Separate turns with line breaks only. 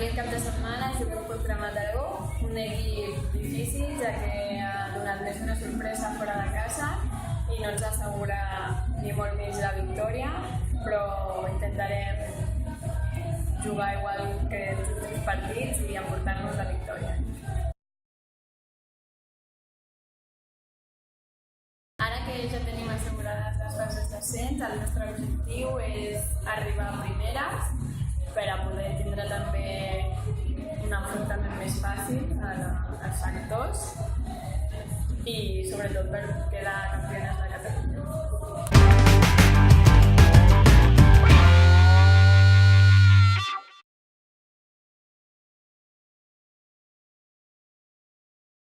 Aquest cap de setmana juguem contra Mataró, un equip difícil ja que ha donat més una sorpresa fora de casa i no ens assegura ni molt menys la victòria, però intentarem jugar igual que els últims partits i emportar-nos la victòria. Ara que ja tenim assegurades les bases d'ascens, el nostre objectiu és arribar a primeres per a poder tindre també un enfrontament més fàcil als sectors i sobretot per quedar campiones de